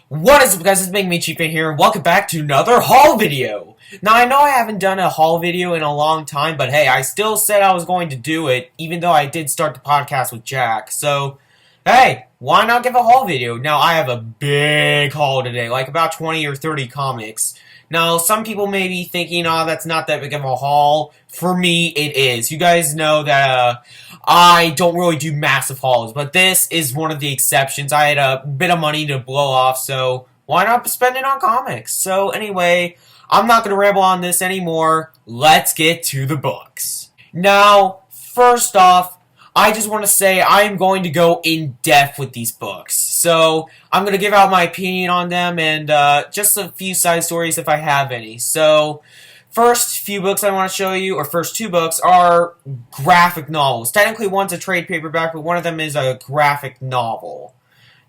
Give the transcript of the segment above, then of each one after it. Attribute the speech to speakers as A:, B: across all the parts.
A: What is up, guys? It's Big Me Cheap here, and welcome back to another haul video. Now, I know I haven't done a haul video in a long time, but hey, I still said I was going to do it, even though I did start the podcast with Jack. So, hey, why not give a haul video? Now, I have a big haul today, like about 20 or 30 comics. Now, some people may be thinking, oh, that's not that big of a haul. For me, it is. You guys know that I don't really do massive hauls, but this is one of the exceptions. I had a bit of money to blow off, so why not spend it on comics? So anyway, I'm not going to ramble on this anymore. Let's get to the books. Now, first off, I just want to say I'm going to go in depth with these books. So, I'm going to give out my opinion on them and just a few side stories if I have any. So, first few books I want to show you, or first two books, are graphic novels. Technically, one's a trade paperback, but one of them is a graphic novel.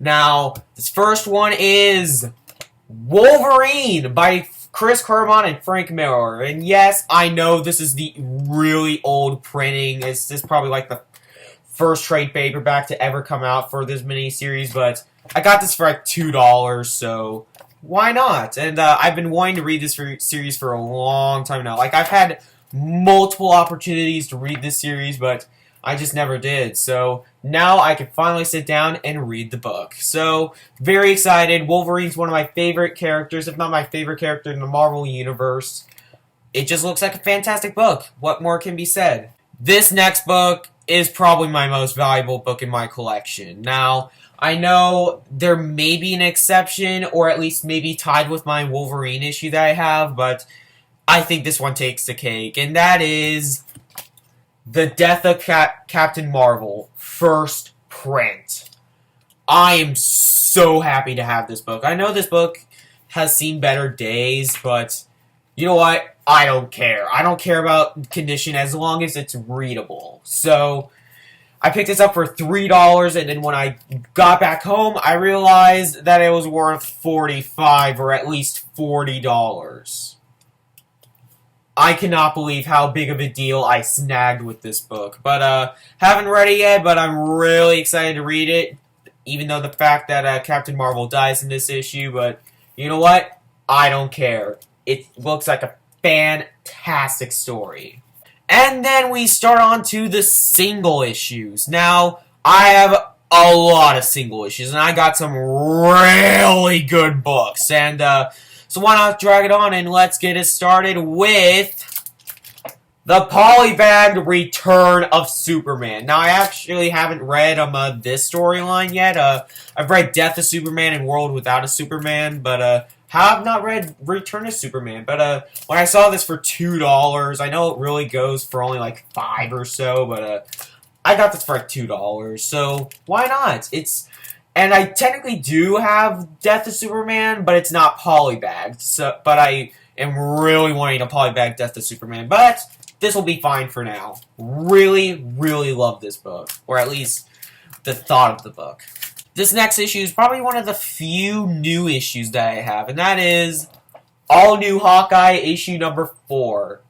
A: Now, this first one is Wolverine by Chris Claremont and Frank Miller. And yes, I know this is the really old printing. This is probably like the first trade paperback to ever come out for this miniseries, but I got this for like $2, so why not? And I've been wanting to read this series for a long time now. Like, I've had multiple opportunities to read this series, but I just never did. So now I can finally sit down and read the book. So, very excited. Wolverine's one of my favorite characters, if not my favorite character in the Marvel Universe. It just looks like a fantastic book. What more can be said? This next book is probably my most valuable book in my collection. Now, I know there may be an exception, or at least maybe tied with my Wolverine issue that I have, but I think this one takes the cake, and that is The Death of Captain Marvel, first print. I am so happy to have this book. I know this book has seen better days, but you know what? I don't care. I don't care about condition as long as it's readable. So, I picked this up for $3, and then when I got back home, I realized that it was worth $45 or at least $40. I cannot believe how big of a deal I snagged with this book. But, haven't read it yet, but I'm really excited to read it, even though the fact that Captain Marvel dies in this issue, but you know what? I don't care. It looks like a fantastic story. And then we start on to the single issues. Now, I have a lot of single issues, and I got some really good books. And so why not drag it on, and let's get it started with the Polybagged Return of Superman. Now, I actually haven't read this storyline yet. I've read Death of Superman and World Without a Superman, but have not read Return of Superman, but when I saw this for $2, I know it really goes for only like $5 or so, but I got this for like $2, so why not? And I technically do have Death of Superman, but it's not polybagged, so, but I am really wanting to polybag Death of Superman, but this will be fine for now. Really, really love this book, or at least the thought of the book. This next issue is probably one of the few new issues that I have, and that is All New Hawkeye issue number 4.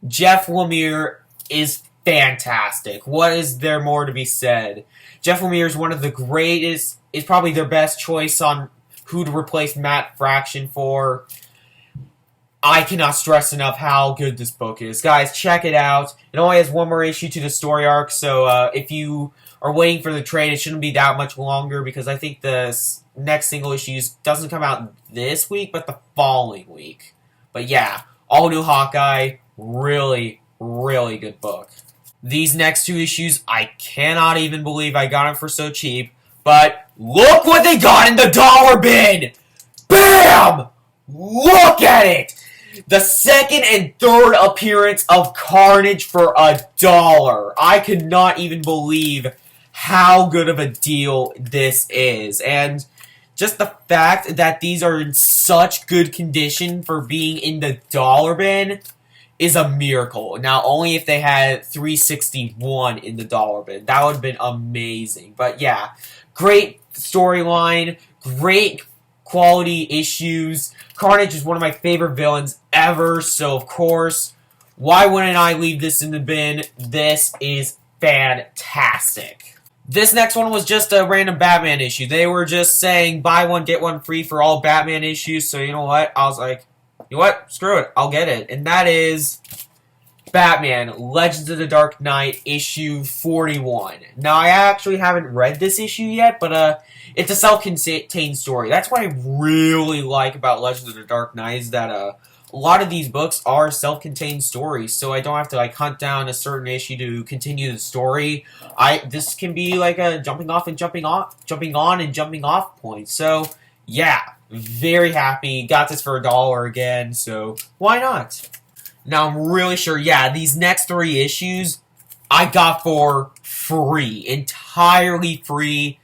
A: Jeff Lemire is fantastic. What is there more to be said? Jeff Lemire is one of the greatest, is probably their best choice on who to replace Matt Fraction for. I cannot stress enough how good this book is. Guys, check it out. It only has one more issue to the story arc, so if you are waiting for the trade, it shouldn't be that much longer, because I think the next single issue doesn't come out this week, but the following week. But yeah, All New Hawkeye, really, really good book. These next two issues, I cannot even believe I got them for so cheap, but look what they got in the dollar bin! BAM! Look at it! The second and third appearance of Carnage for $1. I could not even believe how good of a deal this is. And just the fact that these are in such good condition for being in the dollar bin is a miracle. Now, only if they had 361 in the dollar bin. That would have been amazing. But yeah, great storyline, great quality issues. Carnage is one of my favorite villains ever, so of course, why wouldn't I leave this in the bin? This is fantastic. This next one was just a random Batman issue. They were just saying buy one, get one free for all Batman issues. So you know what? I was like, you know what? Screw it. I'll get it. And that is Batman Legends of the Dark Knight issue 41. Now, I actually haven't read this issue yet, but it's a self-contained story. That's what I really like about Legends of the Dark Knight is that a lot of these books are self-contained stories, so I don't have to like hunt down a certain issue to continue the story. This can be like a jumping on and jumping off point. So yeah, very happy. Got this for $1 again, so why not? Now I'm really sure, yeah, these next 3 issues I got for free, entirely free,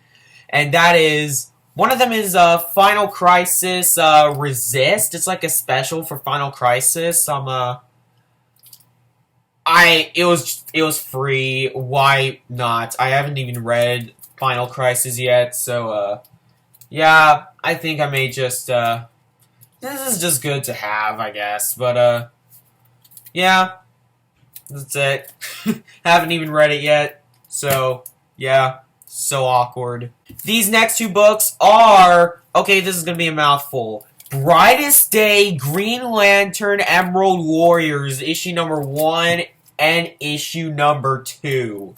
A: and that is. One of them is Final Crisis Resist. It's like a special for Final Crisis. It was free. Why not? I haven't even read Final Crisis yet, so yeah, I think I may just this is just good to have, I guess. But yeah, that's it. Haven't even read it yet, so yeah. So awkward. These next 2 books are... Okay, this is going to be a mouthful. Brightest Day, Green Lantern, Emerald Warriors, issue number 1 and issue number 2.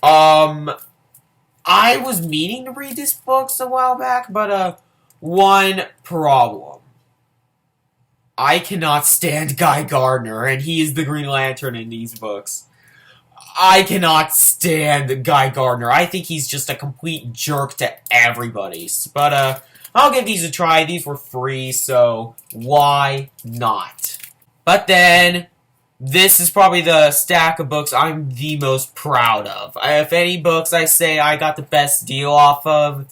A: I was meaning to read these books a while back, but, one problem. I cannot stand Guy Gardner, and he is the Green Lantern in these books. I cannot stand Guy Gardner. I think he's just a complete jerk to everybody. But, I'll give these a try. These were free, so why not? But then, this is probably the stack of books I'm the most proud of. If any books I say I got the best deal off of,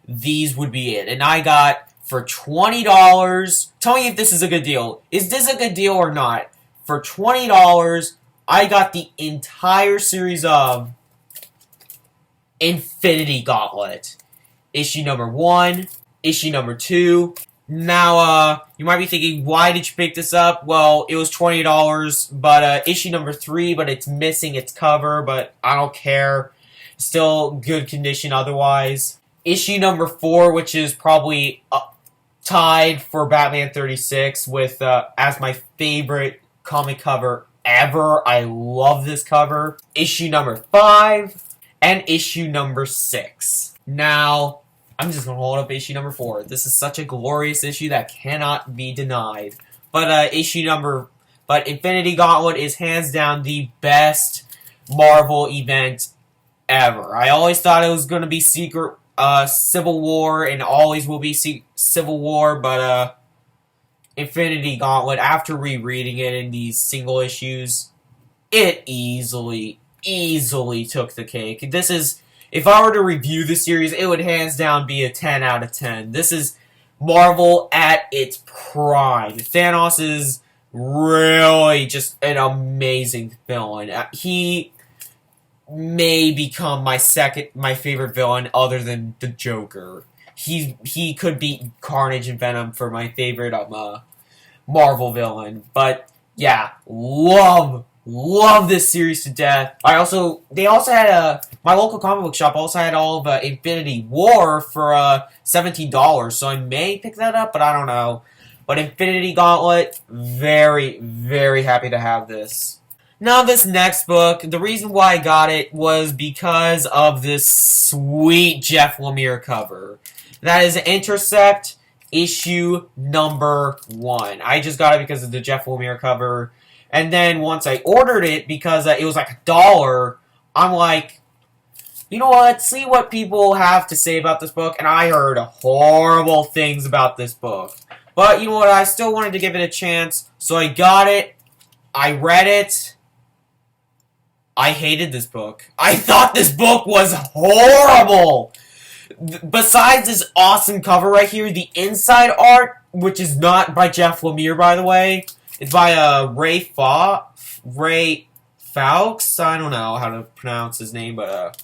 A: these would be it. And I got, for $20, tell me if this is a good deal. Is this a good deal or not? For $20, I got the entire series of Infinity Gauntlet. Issue number 1, issue number 2. Now, you might be thinking, why did you pick this up? Well, it was $20, but issue number 3, but it's missing its cover, but I don't care. Still good condition otherwise. Issue number 4, which is probably tied for Batman 36 with as my favorite comic cover ever. I love this cover. Issue number 5 and issue number 6. Now, I'm just gonna hold up issue number 4. This is such a glorious issue that cannot be denied. But Infinity Gauntlet is hands down the best Marvel event ever. I always thought it was gonna be Civil War and always will be Civil War, but Infinity Gauntlet, after rereading it in these single issues, it easily took the cake. This is, if I were to review the series, it would hands down be a 10 out of 10. This is Marvel at its prime. Thanos is really just an amazing villain. He may become my favorite villain other than the Joker. He could beat Carnage and Venom for my favorite Marvel villain. But yeah, love this series to death. They also had my local comic book shop also had all of Infinity War for $17, so I may pick that up, but I don't know. But Infinity Gauntlet, very, very happy to have this. Now, this next book, the reason why I got it was because of this sweet Jeff Lemire cover. That is Intercept, issue number 1. I just got it because of the Jeff Lemire cover. And then once I ordered it, because it was like $1, I'm like, you know what, see what people have to say about this book. And I heard horrible things about this book. But you know what, I still wanted to give it a chance. So I got it. I read it. I hated this book. I thought this book was horrible. Besides this awesome cover right here, the inside art, which is not by Jeff Lemire, by the way, it's by Ray Fawkes. I don't know how to pronounce his name, but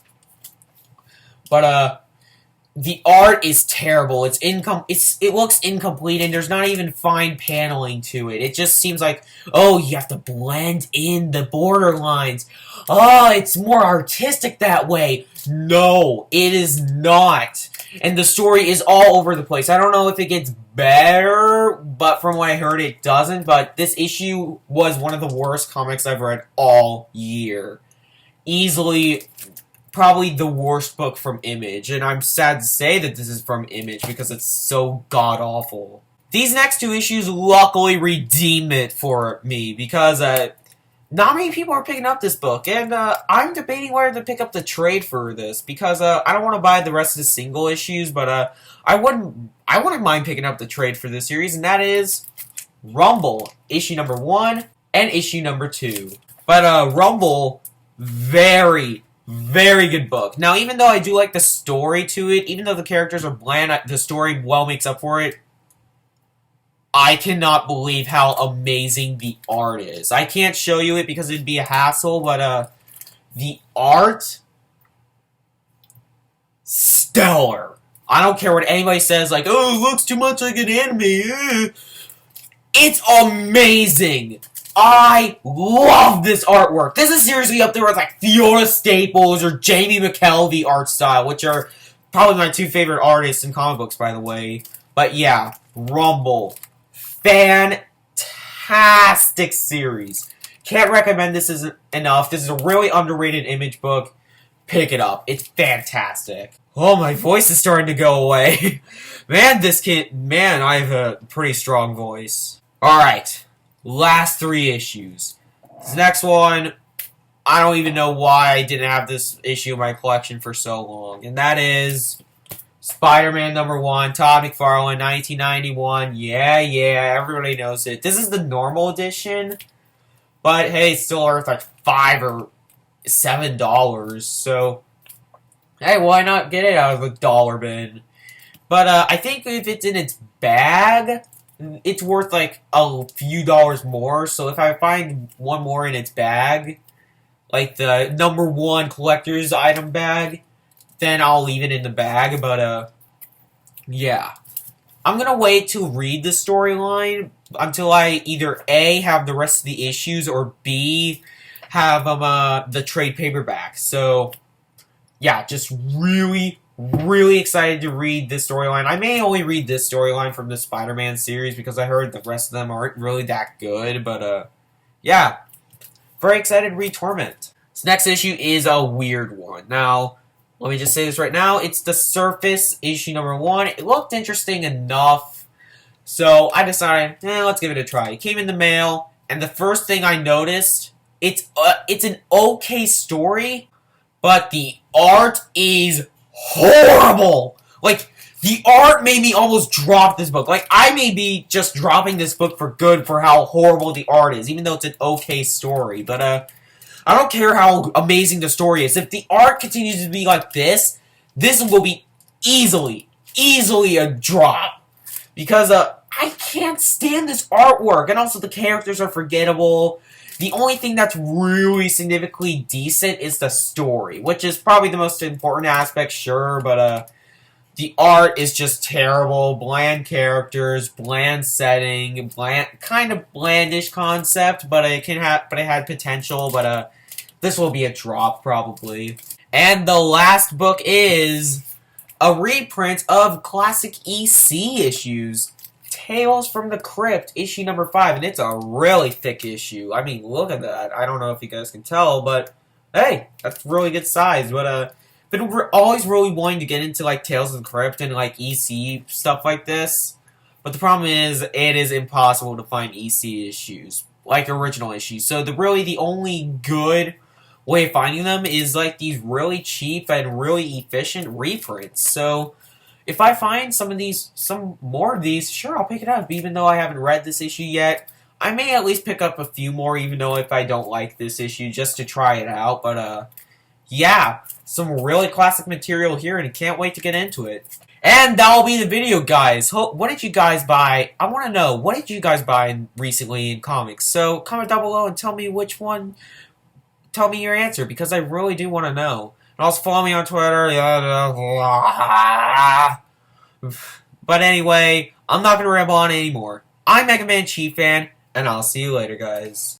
A: the art is terrible. It looks incomplete, and there's not even fine paneling to it. It just seems like, oh, you have to blend in the border lines. Oh, it's more artistic that way. No, it is not. And the story is all over the place. I don't know if it gets better, but from what I heard, it doesn't. But this issue was one of the worst comics I've read all year. Easily, probably the worst book from Image. And I'm sad to say that this is from Image because it's so god-awful. These next two issues luckily redeem it for me because not many people are picking up this book, and I'm debating whether to pick up the trade for this because I don't want to buy the rest of the single issues, but I wouldn't mind picking up the trade for this series, and that is Rumble, issue number 1 and issue number 2. But Rumble, very, very good book. Now, even though I do like the story to it, even though the characters are bland, the story well makes up for it. I cannot believe how amazing the art is. I can't show you it because it'd be a hassle, but the art, stellar. I don't care what anybody says, like, oh, it looks too much like an anime. It's amazing. I love this artwork. This is seriously up there with like Fiona Staples or Jamie McKelvey art style, which are probably my two favorite artists in comic books, by the way. But yeah, Rumble. Fantastic series. Can't recommend this enough. This is a really underrated Image book. Pick it up. It's fantastic. Oh, my voice is starting to go away. Man, I have a pretty strong voice. Alright. Last 3 issues. This next one, I don't even know why I didn't have this issue in my collection for so long. And that is SpiderMan number 1, Todd McFarlane, 1991. Yeah, everybody knows it. This is the normal edition, but hey, it's still worth like $5 or $7. So, hey, why not get it out of the dollar bin? But I think if it's in its bag, it's worth like a few dollars more. So if I find one more in its bag, like the number 1 collector's item bag, then I'll leave it in the bag, but, yeah. I'm gonna wait to read the storyline until I either A, have the rest of the issues, or B, have, the trade paperback. So, yeah, just really, really excited to read this storyline. I may only read this storyline from the Spider-Man series, because I heard the rest of them aren't really that good, but, yeah. Very excited to read Torment. This next issue is a weird one. Now, let me just say this right now. It's The Surface, issue number 1. It looked interesting enough, so I decided, let's give it a try. It came in the mail, and the first thing I noticed, it's an okay story, but the art is horrible. Like, the art made me almost drop this book. Like, I may be just dropping this book for good for how horrible the art is, even though it's an okay story, but, I don't care how amazing the story is. If the art continues to be like this will be easily a drop. Because I can't stand this artwork. And also the characters are forgettable. The only thing that's really significantly decent is the story, which is probably the most important aspect, sure, but the art is just terrible. Bland characters, bland setting, kind of blandish concept, but it had potential, but this will be a drop, probably. And the last book is a reprint of classic EC issues. Tales from the Crypt, issue number 5. And it's a really thick issue. I mean, look at that. I don't know if you guys can tell, but hey, that's really good size. But we're always really wanting to get into, like, Tales of the Crypt and, like, EC stuff like this. But the problem is, it is impossible to find EC issues, like original issues. So the only good way of finding them is like these really cheap and really efficient reprints. So if I find some more of these, sure, I'll pick it up. Even though I haven't read this issue yet, I may at least pick up a few more, even though if I don't like this issue, just to try it out. But yeah, some really classic material here, and I can't wait to get into it. And that'll be the video, guys. What did you guys buy? I want to know, what did you guys buy recently in comics? So comment down below and tell me which one. Tell me your answer, because I really do want to know. And also follow me on Twitter. But anyway, I'm not going to ramble on anymore. I'm Mega Man Chief Fan, and I'll see you later, guys.